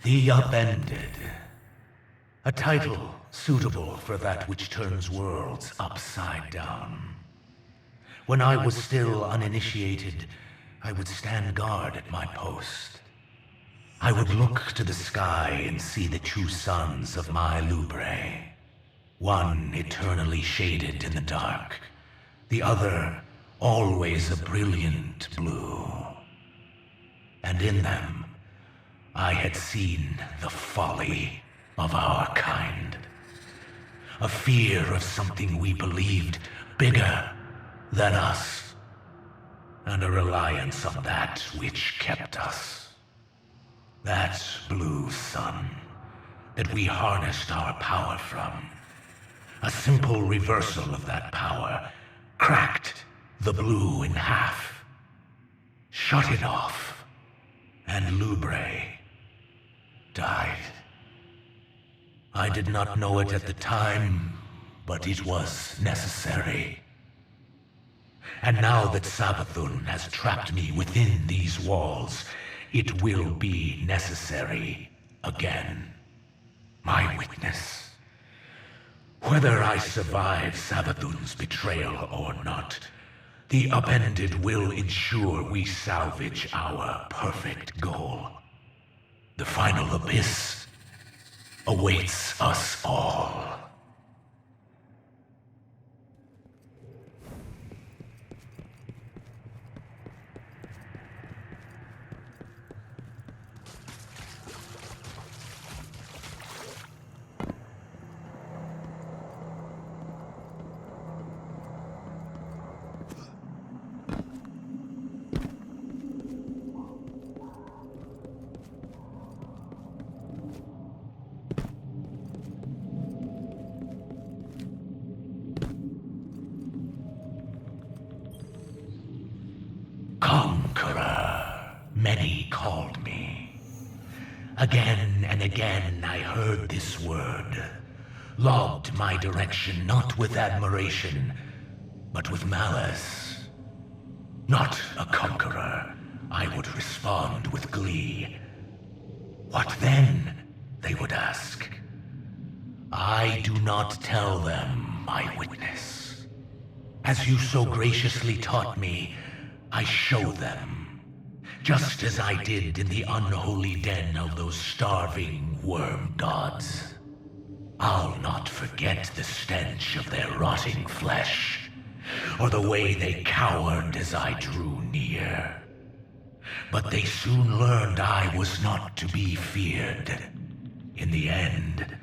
The Upended. A title suitable for that which turns worlds upside down. When I was still uninitiated, I would stand guard at my post. I would look to the sky and see the two suns of my Lubre. One eternally shaded in the dark, the other always a brilliant blue. And in them, I had seen the folly of our kind. A fear of something we believed bigger than us, and a reliance on that which kept us. That blue sun that we harnessed our power from. A simple reversal of that power cracked the blue in half, shut it off, and Lubre died. I did not know it at the time, but it was necessary. And now that Savathun has trapped me within these walls, it will be necessary again. My witness. Whether I survive Savathun's betrayal or not, the Upended will ensure we salvage our perfect goal. The final abyss awaits us all. Conqueror, many called me. Again and again I heard this word, logged my direction not with admiration, but with malice. Not a conqueror, I would respond with glee. What then, they would ask. I do not tell them, my witness. As you so graciously taught me, I show them, just as I did in the unholy den of those starving worm gods. I'll not forget the stench of their rotting flesh, or the way they cowered as I drew near. But they soon learned I was not to be feared. In the end,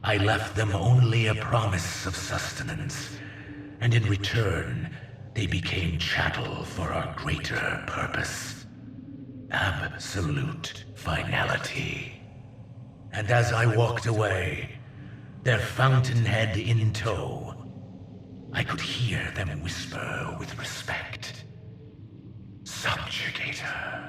I left them only a promise of sustenance, and in return, they became chattel for our greater purpose. Absolute finality. And as I walked away, their fountainhead in tow, I could hear them whisper with respect. Subjugator.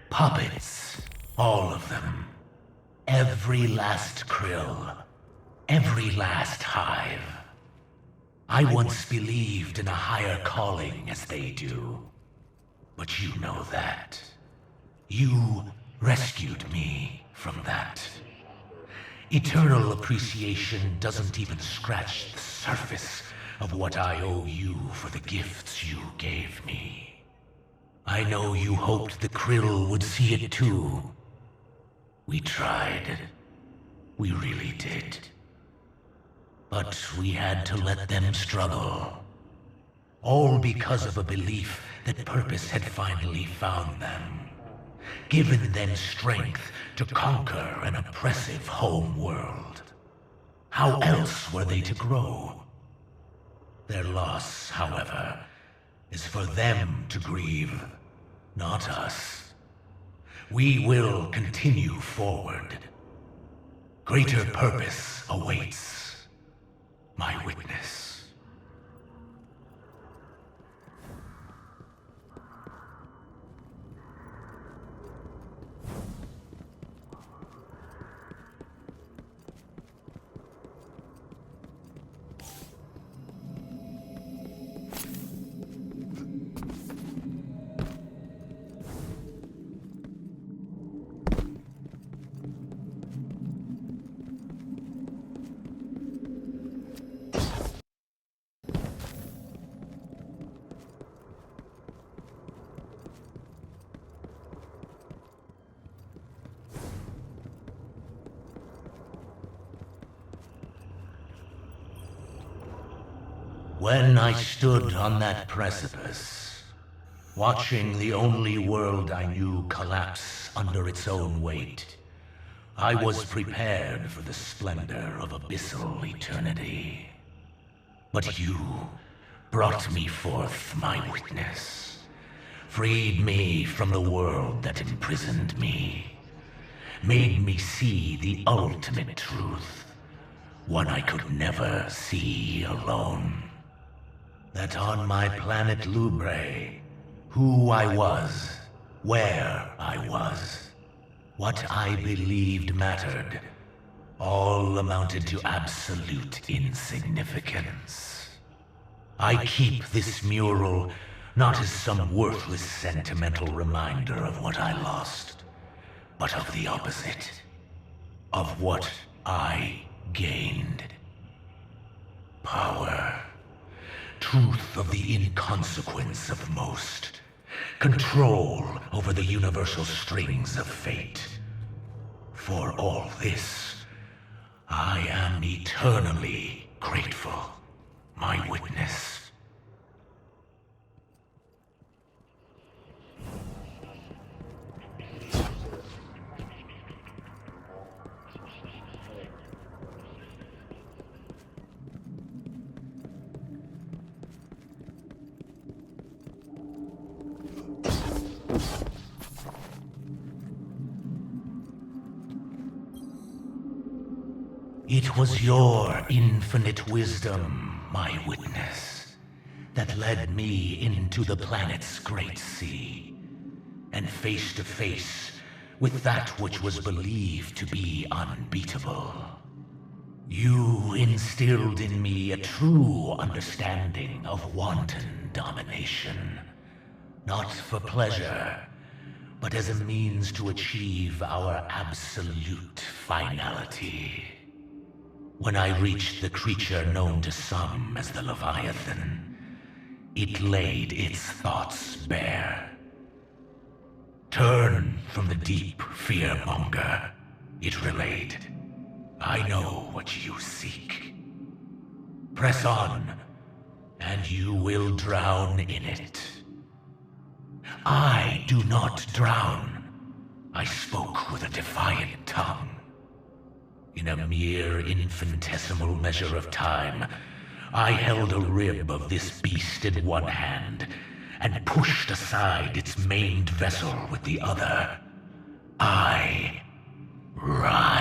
Puppets, all of them. Every last krill, every last hive. I once believed in a higher calling as they do. But you know that. You rescued me from that. Eternal appreciation doesn't even scratch the surface of what I owe you for the gifts you gave me. I know you hoped the krill would see it too. We tried. We really did. But we had to let them struggle. All because of a belief that purpose had finally found them, given them strength to conquer an oppressive home world. How else were they to grow? Their loss, however, is for them to grieve, not us. we will continue forward. Greater purpose awaits, my witness. When I stood on that precipice, watching the only world I knew collapse under its own weight, I was prepared for the splendor of abyssal eternity. But you brought me forth, my witness, freed me from the world that imprisoned me, made me see the ultimate truth, one I could never see alone. That on my planet Lubre, who I was, where I was, what I believed mattered, all amounted to absolute insignificance. I keep this mural not as some worthless sentimental reminder of what I lost, but of the opposite, of what I gained. Power. Truth of the inconsequence of most. Control over the universal strings of fate. For all this, I am eternally grateful, my witness. It was your infinite wisdom, my witness, that led me into the planet's great sea, and face to face with that which was believed to be unbeatable. You instilled in me a true understanding of wanton domination, not for pleasure, but as a means to achieve our absolute finality. When I reached the creature known to some as the Leviathan, it laid its thoughts bare. Turn from the deep fearmonger, it relayed. I know what you seek. Press on, and you will drown in it. I do not drown. I spoke with a defiant tongue. In a mere infinitesimal measure of time, I held a rib of this beast in one hand and pushed aside its maimed vessel with the other. I rise.